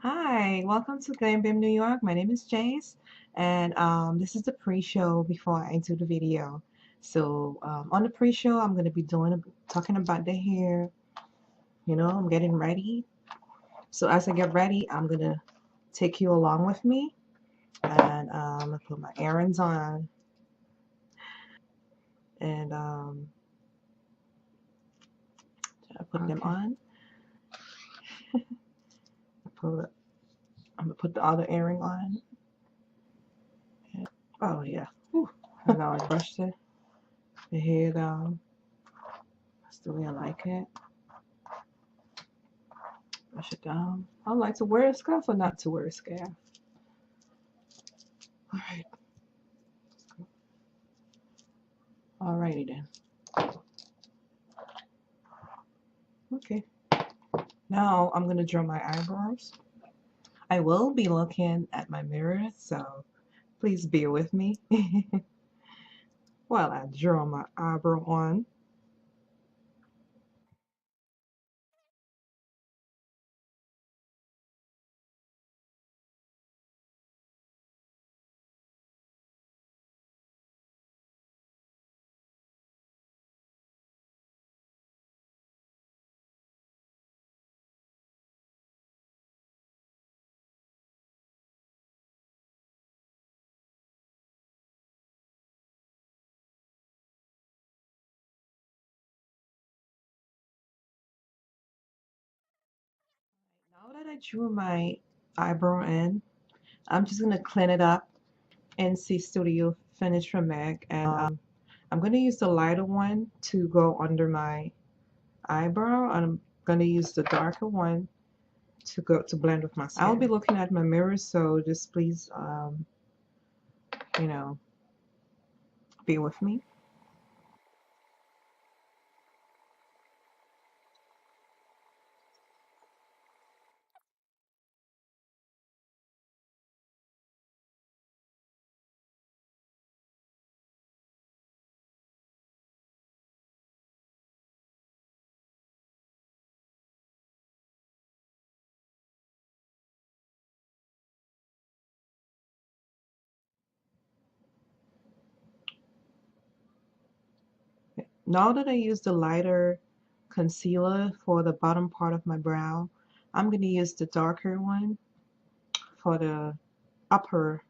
Hi, welcome to Glam New York. My name is Jayce, and this is the pre-show before I do the video. So on the pre-show, I'm going to be talking about the hair. I'm getting ready. So as I get ready, I'm going to take you along with me, and I'm going to put my earrings on, and I put them on. I'm going to put the other earring on. Oh yeah. Whew. And now I brushed the hair down. That's the way I like it. Brush it down. I like to wear a scarf or not to wear a scarf. Alright. Alrighty then. Okay. Now I'm gonna draw my eyebrows. I will be looking at my mirror, so please bear with me while I draw my eyebrow on. Now that I drew my eyebrow in, I'm just gonna clean it up and see Studio Finish from MAC, and I'm gonna use the lighter one to go under my eyebrow, and I'm gonna use the darker one to blend with my skin. I'll be looking at my mirror, so just please you know be with me. Now that I use the lighter concealer for the bottom part of my brow, I'm going to use the darker one for the upper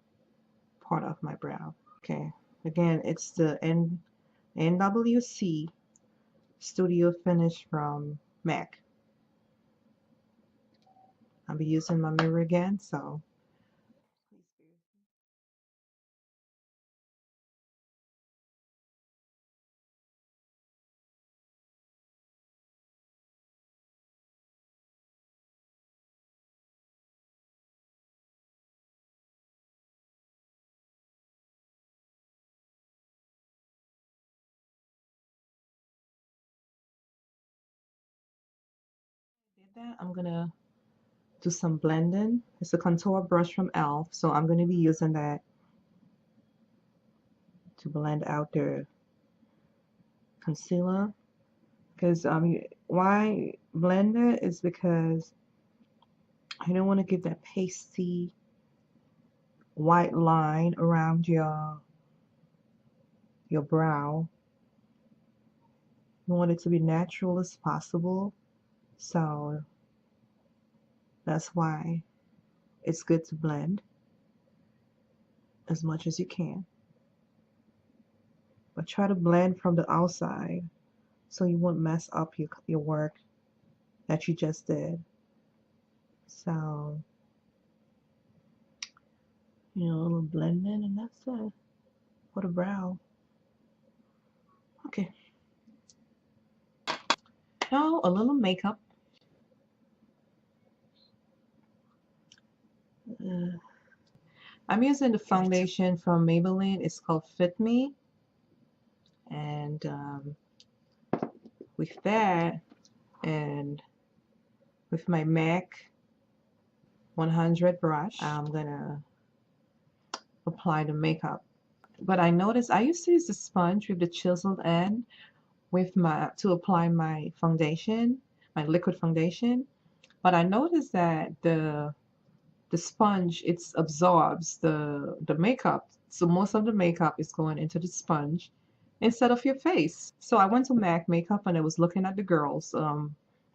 part of my brow. Okay, again, it's the NWC Studio Finish from MAC. I'll be using my mirror again, so did that. I'm gonna do some blending. It's a contour brush from e.l.f. So I'm going to be using that to blend out the concealer. Because why blend it is because I don't want to give that pasty white line around your brow. You want it to be natural as possible. So that's why it's good to blend as much as you can. But try to blend from the outside so you won't mess up your work that you just did. So, a little blending, and that's it for the brow. Okay. Now a little makeup. I'm using the foundation from Maybelline. It's called Fit Me. And with that, and with my MAC 100 brush, I'm gonna apply the makeup. But I noticed I used to use the sponge with the chiseled end to apply my foundation, my liquid foundation. But I noticed that the the sponge, it absorbs the makeup. So most of the makeup is going into the sponge instead of your face. So I went to MAC Makeup and I was looking at the girls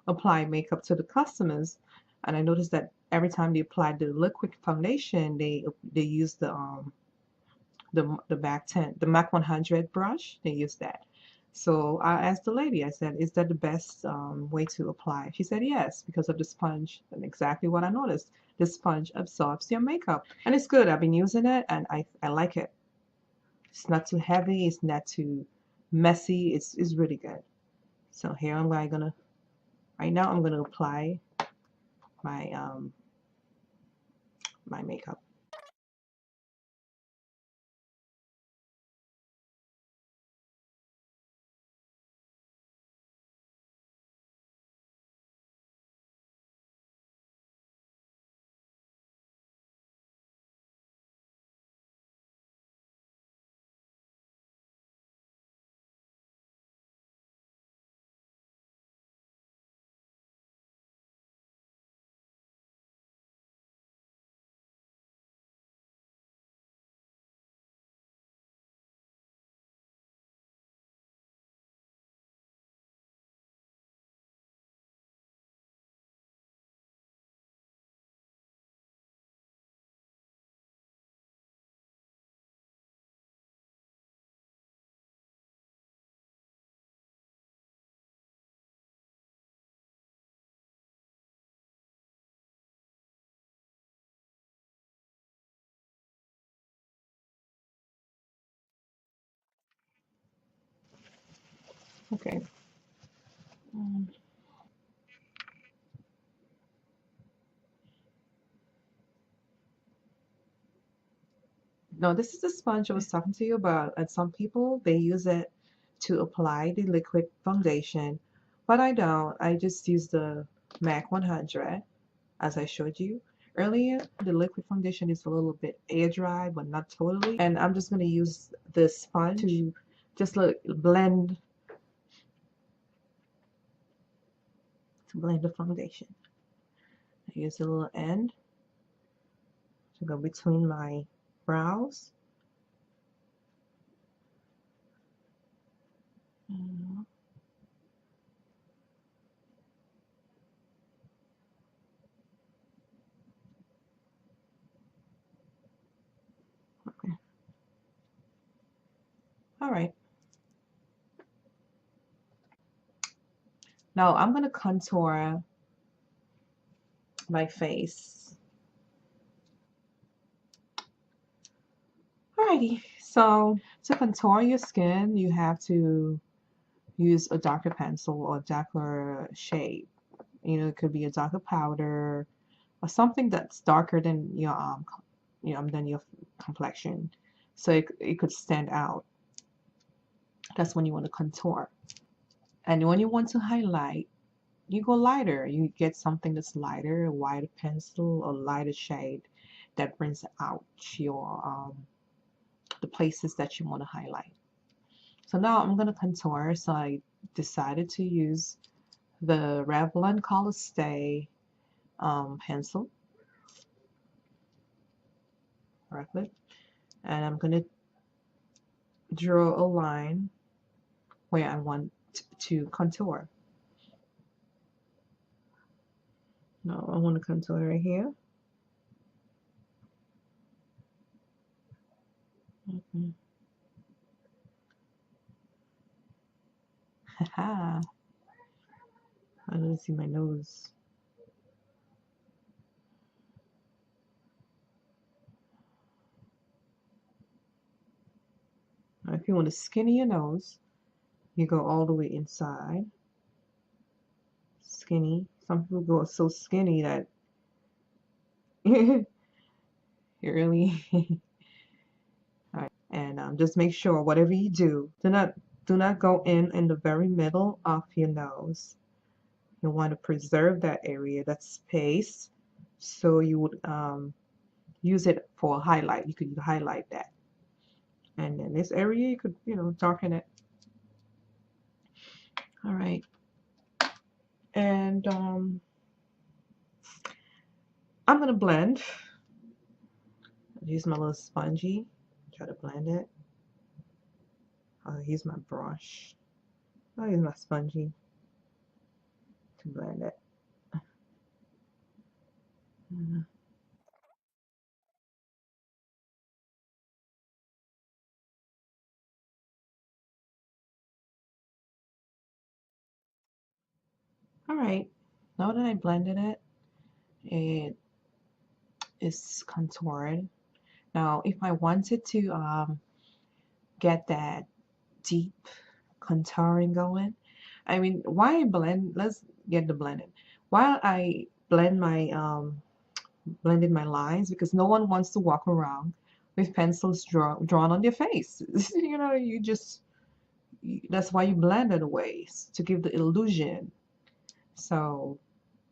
apply makeup to the customers, and I noticed that every time they applied the liquid foundation, they use the MAC 100 brush. They use that. So I asked the lady, I said, is that the best way to apply? She said yes, because of the sponge. And exactly what I noticed. The sponge absorbs your makeup. And it's good. I've been using it and I like it. It's not too heavy. It's not too messy. It's really good. So here right now I'm gonna apply my my makeup. Okay. No, this is the sponge I was talking to you about. And some people, they use it to apply the liquid foundation, but I don't. I just use the MAC 100 as I showed you earlier. The liquid foundation is a little bit air dry, but not totally. And I'm just going to use the sponge to just blend the foundation. I use a little end to go between my brows. Mm, okay. All right. Now I'm going to contour my face. Alrighty, so to contour your skin, you have to use a darker pencil or darker shade. You know, it could be a darker powder or something that's darker than than your complexion, so it could stand out. That's when you want to contour. And when you want to highlight, you go lighter. You get something that's lighter, a white pencil or lighter shade that brings out your the places that you want to highlight. So now I'm going to contour. So I decided to use the Revlon Color Stay pencil, correctly, and I'm going to draw a line where I want to contour. Now I want to contour right here. Mm-hmm. Haha. I don't see my nose. Now, if you want to skinny your nose, you go all the way inside. Skinny. Some people go so skinny that you really. All right. And just make sure whatever you do not go in the very middle of your nose. You want to preserve that area, that space, so you would use it for a highlight. You could highlight that, and in this area you could darken it. All right, and I'm gonna blend. I'll use my little spongy, try to blend it. I'll use my brush. I'll use my spongy to blend it. Alright, now that I blended it, it is contoured. Now, if I wanted to get that deep contouring going, I mean, why blend? Let's get the blending. While I blend my blended my lines, because no one wants to walk around with pencils drawn on their face. You know, that's why you blend it away, to give the illusion. So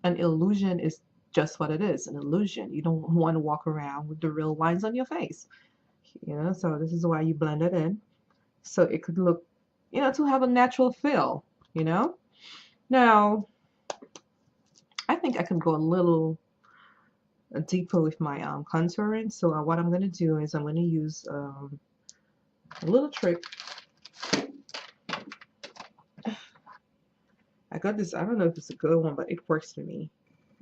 an illusion is just what it is, an illusion. You don't want to walk around with the real lines on your face. You know, so this is why you blend it in, so it could look, you know, to have a natural feel, you know. Now, I think I could go a little deeper with my contouring. So what I'm going to do is I'm going to use a little trick. I got this, I don't know if it's a good one, but it works for me.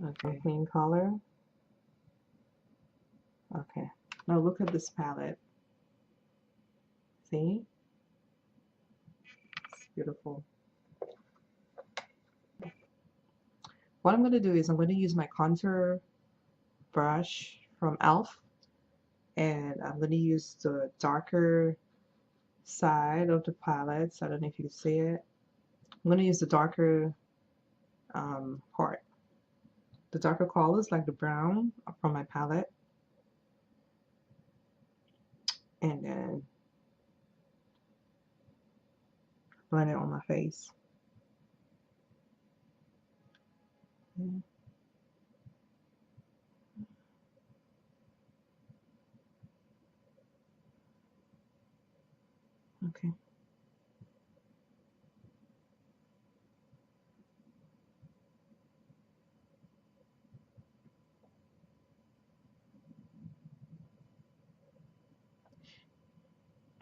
Okay, clean color. Okay, now look at this palette. See? It's beautiful. What I'm going to do is I'm going to use my contour brush from e.l.f. and I'm going to use the darker side of the palette. So I don't know if you can see it. I'm going to use the darker part. The darker colors like the brown from my palette. And then blend it on my face. Yeah. Okay.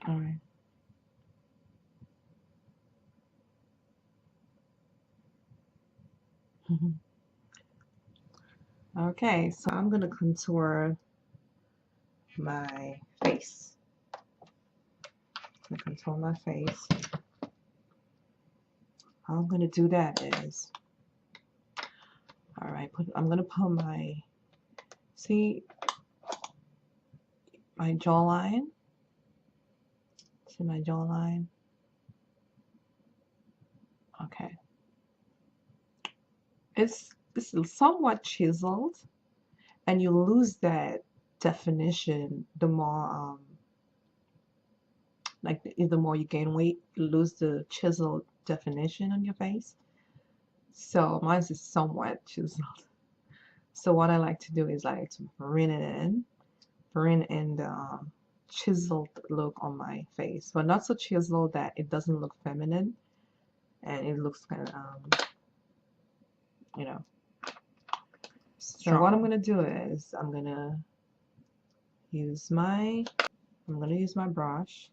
All right. Okay, so I'm gonna contour my face. I'm gonna contour my face. How I'm gonna do that is, all right, I'm gonna put my, see my jawline. See my jawline. Okay. It's somewhat chiseled, and you lose that definition the more like the more you gain weight, you lose the chiseled definition on your face. So mine is somewhat chiseled. So what I like to do is like to bring in the chiseled look on my face, but not so chiseled that it doesn't look feminine, and it looks kind of you know. So what I'm gonna do is I'm gonna use my brush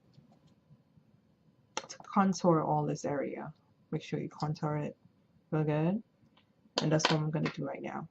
to contour all this area. Make sure you contour it real good, and that's what I'm gonna do right now.